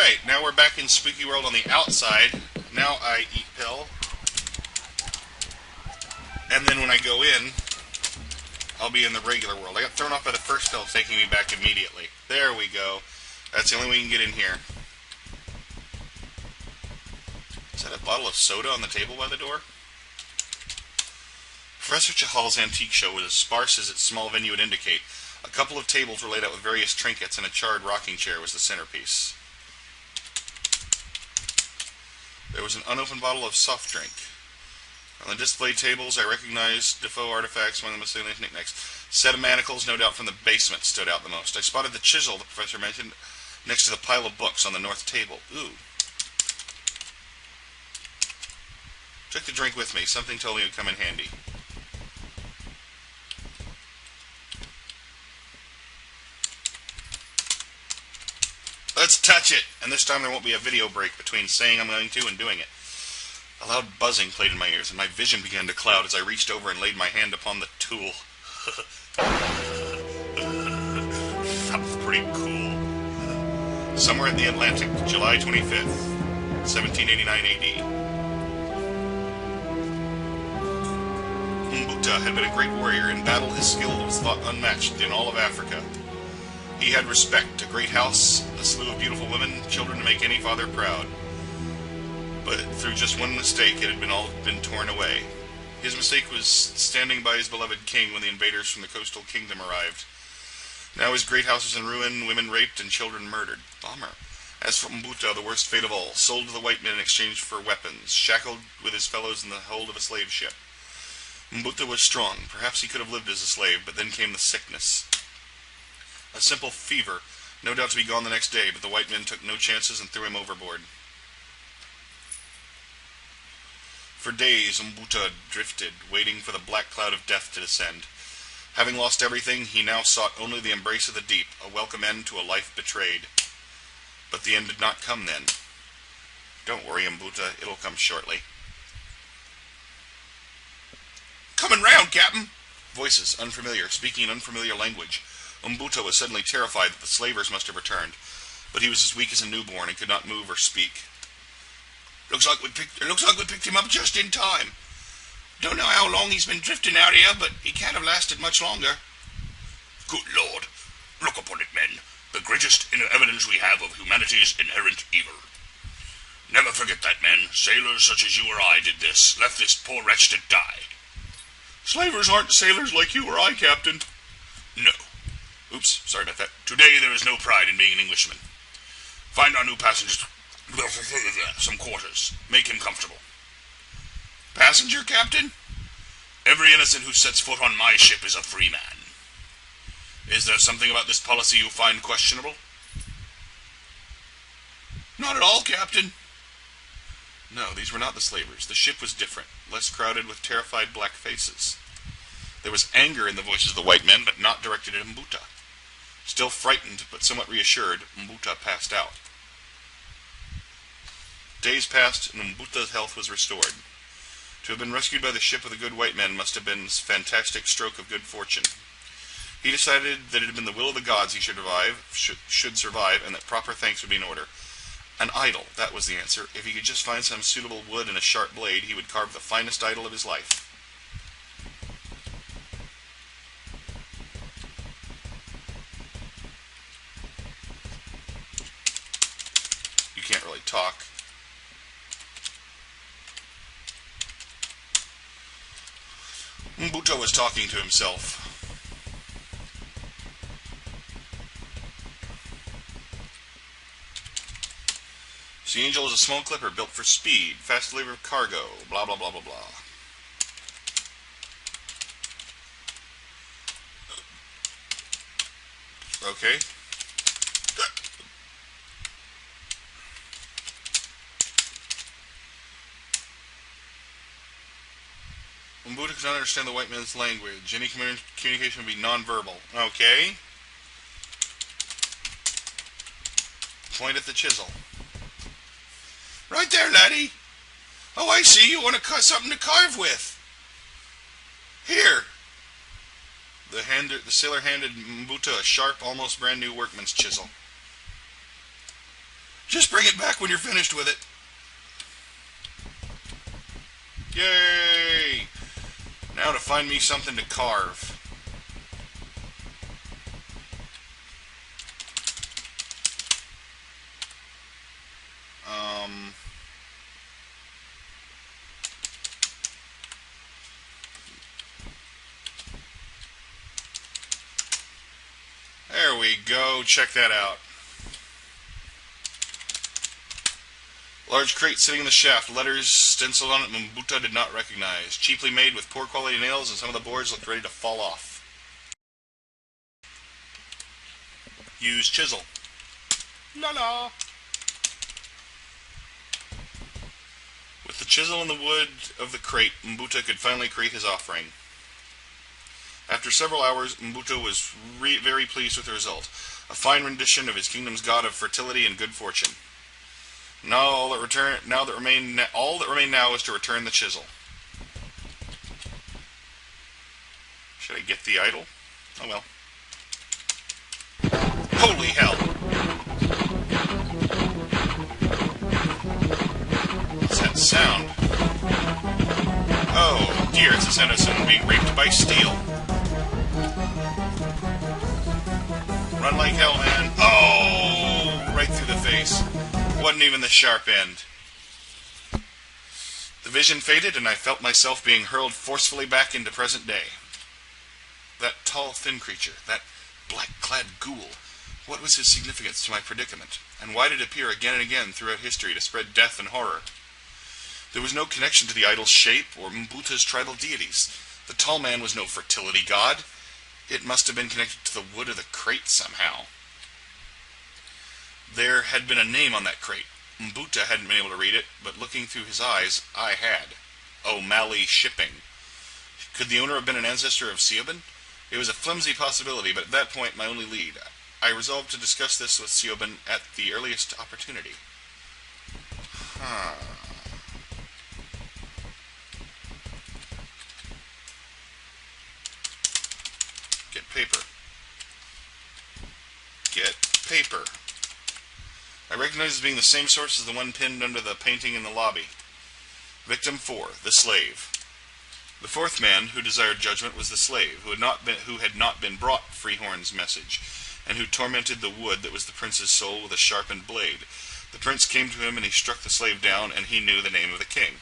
Alright, now we're back in Spooky World on the outside. Now I eat pill. And then when I go in, I'll be in the regular world. I got thrown off by the first pill, taking me back immediately. There we go. That's the only way you can get in here. Is that a bottle of soda on the table by the door? Professor Chahal's antique show was as sparse as its small venue would indicate. A couple of tables were laid out with various trinkets, and a charred rocking chair was the centerpiece. There was an unopened bottle of soft drink. On the display tables, I recognized Defoe artifacts, one of the miscellaneous knickknacks. A set of manacles, no doubt from the basement, stood out the most. I spotted the chisel the professor mentioned next to the pile of books on the north table. Ooh. Took the drink with me. Something told me it would come in handy. Let's touch it! And this time there won't be a video break between saying I'm going to and doing it. A loud buzzing played in my ears, and my vision began to cloud as I reached over and laid my hand upon the tool. That was pretty cool. Somewhere in the Atlantic, July 25th, 1789 AD. Muta had been a great warrior. In battle, his skill was thought unmatched in all of Africa. He had respect, a great house, a slew of beautiful women, children to make any father proud. But through just one mistake, it had all been torn away. His mistake was standing by his beloved king when the invaders from the coastal kingdom arrived. Now his great house was in ruin, women raped, and children murdered. Bummer. As for Muta, the worst fate of all, sold to the white men in exchange for weapons, shackled with his fellows in the hold of a slave ship. Muta was strong. Perhaps he could have lived as a slave, but then came the sickness. A simple fever, no doubt to be gone the next day, but the white men took no chances and threw him overboard. For days, Muta drifted, waiting for the black cloud of death to descend. Having lost everything, he now sought only the embrace of the deep, a welcome end to a life betrayed. But the end did not come then. Don't worry, Muta, it'll come shortly. Coming round, Captain! Voices, unfamiliar, speaking an unfamiliar language. Muta was suddenly terrified that the slavers must have returned, but he was as weak as a newborn and could not move or speak. Looks like we picked him up just in time. Don't know how long he's been drifting out here, but he can't have lasted much longer. Good Lord, look upon it, men. The greatest evidence we have of humanity's inherent evil. Never forget that, men. Sailors such as you or I did this, left this poor wretch to die. Slavers aren't sailors like you or I, Captain. No. Oops, sorry about that. Today there is no pride in being an Englishman. Find our new passengers some quarters. Make him comfortable. Passenger, Captain? Every innocent who sets foot on my ship is a free man. Is there something about this policy you find questionable? Not at all, Captain. No, these were not the slavers. The ship was different, less crowded with terrified black faces. There was anger in the voices of the white men, but not directed at Muta. Still frightened, but somewhat reassured, Muta passed out. Days passed, and Muta's health was restored. To have been rescued by the ship of the good white men must have been a fantastic stroke of good fortune. He decided that it had been the will of the gods he should survive, and that proper thanks would be in order. An idol, that was the answer. If he could just find some suitable wood and a sharp blade, he would carve the finest idol of his life. You can't really talk. Muta was talking to himself. Sea Angel is a small clipper built for speed, fast delivery of cargo, blah blah blah blah blah. Okay. Muta could not understand the white man's language. Any communication would be non-verbal. Okay. Point at the chisel. Right there, laddie. Oh, I see. You want to cut something to carve with. Here. The sailor handed Muta a sharp, almost brand-new workman's chisel. Just bring it back when you're finished with it. Yay! Now to find me something to carve. There we go. Check that out. Large crate sitting in the shaft. Letters stenciled on it Muta did not recognize. Cheaply made with poor quality nails, and some of the boards looked ready to fall off. Use chisel. La la. With the chisel and the wood of the crate, Muta could finally create his offering. After several hours, Muta was very pleased with the result. A fine rendition of his kingdom's god of fertility and good fortune. All that remained now is to return the chisel. Should I get the idol? Oh well. Holy hell! What's that sound? Oh dear, it's the sound of someone being raped by steel. Run like hell, man. Oh! Right through the face. Wasn't even the sharp end. The vision faded, and I felt myself being hurled forcefully back into present day. That tall, thin creature, that black-clad ghoul, what was his significance to my predicament, and why did it appear again and again throughout history to spread death and horror? There was no connection to the idol's shape or Mbuta's tribal deities. The tall man was no fertility god. It must have been connected to the wood of the crate somehow. There had been a name on that crate. Muta hadn't been able to read it, but looking through his eyes, I had. O'Malley Shipping. Could the owner have been an ancestor of Seobin? It was a flimsy possibility, but at that point my only lead. I resolved to discuss this with Seobin at the earliest opportunity. Get paper. Get paper. I recognized as being the same source as the one pinned under the painting in the lobby. Victim 4, the slave. The fourth man who desired judgment was the slave, who had not been brought Freehorn's message, and who tormented the wood that was the prince's soul with a sharpened blade. The prince came to him, and he struck the slave down, and he knew the name of the king.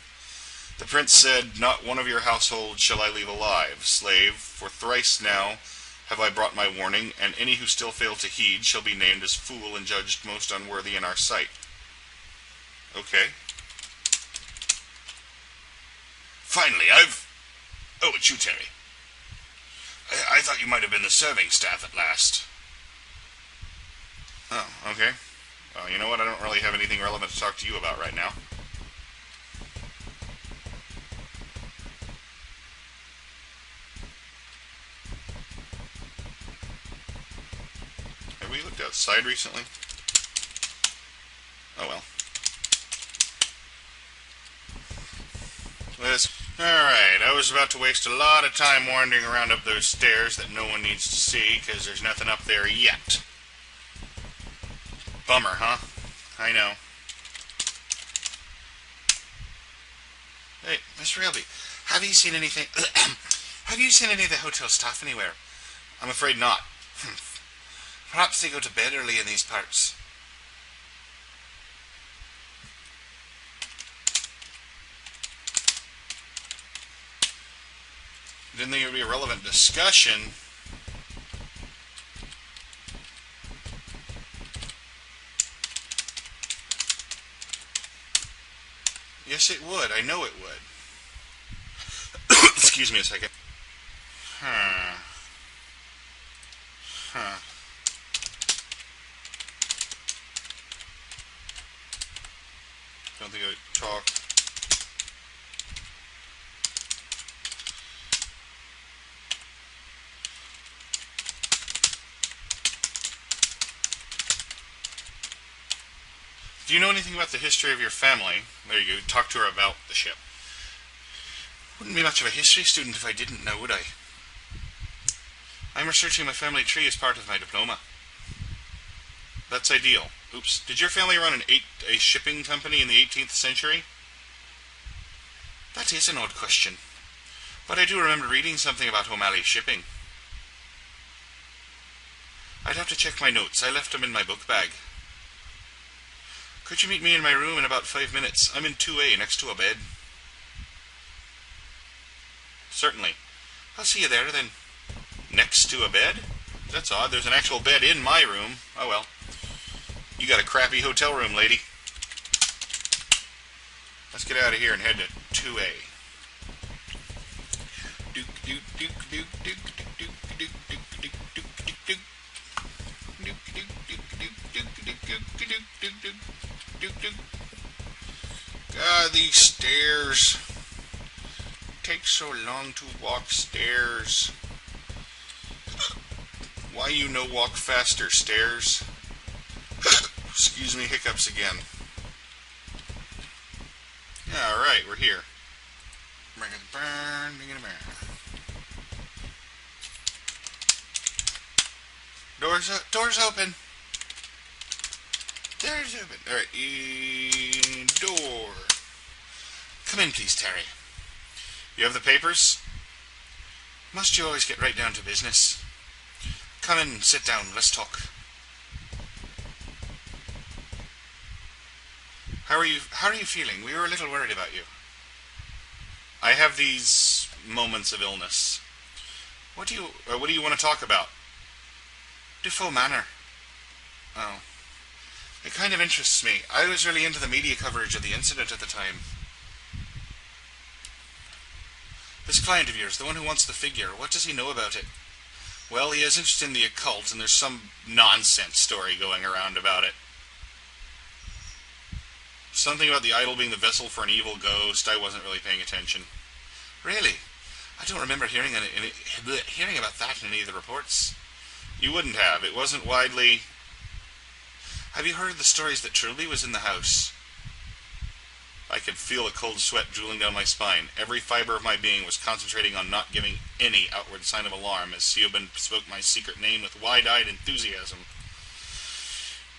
The prince said, "Not one of your household shall I leave alive. Slave, for thrice now have I brought my warning, and any who still fail to heed shall be named as fool and judged most unworthy in our sight." Okay. Finally, Oh, it's you, Terry. I thought you might have been the serving staff at last. Oh, okay. Well, you know what? I don't really have anything relevant to talk to you about right now. Have we looked outside recently? Oh well. Alright, I was about to waste a lot of time wandering around up those stairs that no one needs to see, because there's nothing up there yet. Bummer, huh? I know. Hey, Mr. Trilby, have you seen anything... have you seen any of the hotel staff anywhere? I'm afraid not. Perhaps they go to bed early in these parts. Didn't think it would be a relevant discussion. Yes, it would. I know it would. Excuse me a second. Don't think I would talk. Do you know anything about the history of your family? There you go. Talk to her about the ship. Wouldn't be much of a history student if I didn't know, would I? I'm researching my family tree as part of my diploma. That's ideal. Oops. Did your family run a shipping company in the 18th century? That is an odd question. But I do remember reading something about O'Malley shipping. I'd have to check my notes. I left them in my book bag. Could you meet me in my room in about 5 minutes? I'm in 2A, next to a bed. Certainly. I'll see you there, then. Next to a bed? That's odd. There's an actual bed in my room. Oh, well. You got a crappy hotel room, lady. Let's get out of here and head to 2A. God, these stairs. It takes so long to walk stairs. Why you no walk faster, stairs? Excuse me, hiccups again. Alright, we're here. Bring it burn, bring it burn. Doors open. Doors open. Alright, door. Come in, please, Terry. You have the papers? Must you always get right down to business? Come in, sit down, let's talk. How are you feeling? We were a little worried about you. I have these moments of illness. What do you want to talk about? Defoe Manor. Oh. It kind of interests me. I was really into the media coverage of the incident at the time. This client of yours, the one who wants the figure, what does he know about it? Well, he has interest in the occult, and there's some nonsense story going around about it. Something about the idol being the vessel for an evil ghost. I wasn't really paying attention. Really? I don't remember hearing about that in any of the reports. You wouldn't have. It wasn't widely... Have you heard the stories that Trilby was in the house? I could feel a cold sweat drooling down my spine. Every fiber of my being was concentrating on not giving any outward sign of alarm as Seobin spoke my secret name with wide-eyed enthusiasm.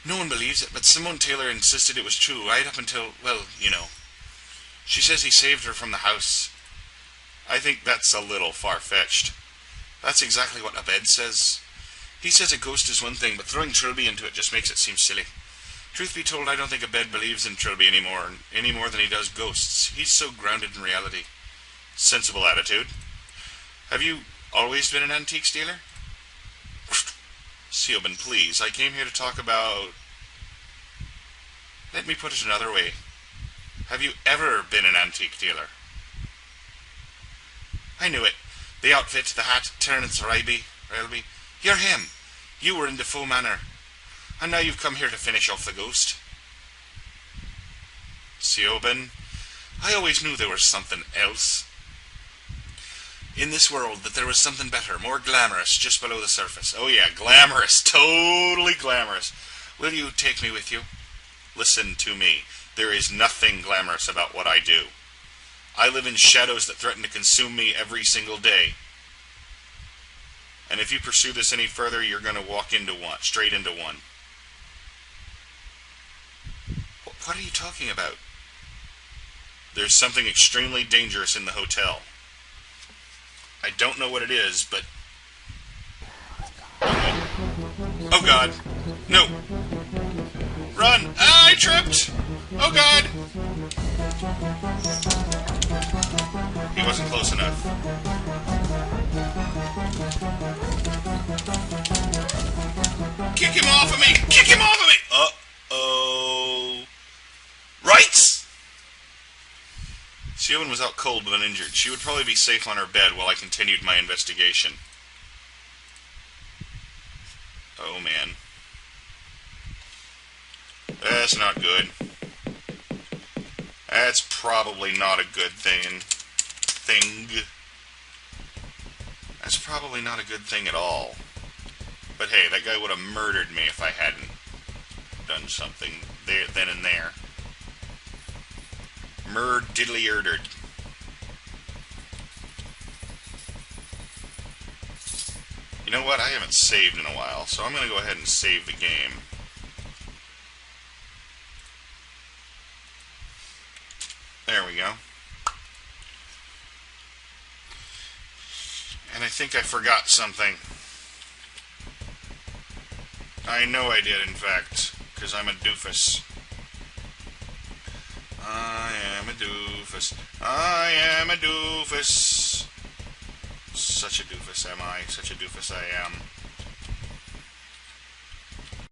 No one believes it, but Simone Taylor insisted it was true right up until, well, you know. She says he saved her from the house. I think that's a little far-fetched. That's exactly what Abed says. He says a ghost is one thing, but throwing Trilby into it just makes it seem silly. Truth be told, I don't think Abed believes in Trilby any more than he does ghosts. He's so grounded in reality. Sensible attitude. Have you always been an antiques dealer? Seobin, please. I came here to talk about... Let me put it another way. Have you ever been an antique dealer? I knew it. The outfit, the hat, Terence Trilby. You're him. You were in Defoe Manor. And now you've come here to finish off the ghost. Seobin, I always knew there was something else. In this world, that there was something better, more glamorous, just below the surface. Oh yeah, glamorous. Totally glamorous. Will you take me with you? Listen to me. There is nothing glamorous about what I do. I live in shadows that threaten to consume me every single day. And if you pursue this any further, you're going to walk into one, straight into one. What are you talking about? There's something extremely dangerous in the hotel. I don't know what it is, but... Oh God. No. Run! Ah, I tripped! Oh God! He wasn't close enough. Kick him off of me! Kick him off of me! Uh-oh. Right! Seobin was out cold but uninjured. She would probably be safe on her bed while I continued my investigation. Oh, man. That's not good. That's probably not a good thing. That's probably not a good thing at all. But hey, that guy would have murdered me if I hadn't done something there, then and there. Diddly-erdered. You know what? I haven't saved in a while, so I'm going to go ahead and save the game. There we go. And I think I forgot something. I know I did, in fact, because I'm a doofus. I am a doofus. I am a doofus. Such a doofus am I. Such a doofus I am.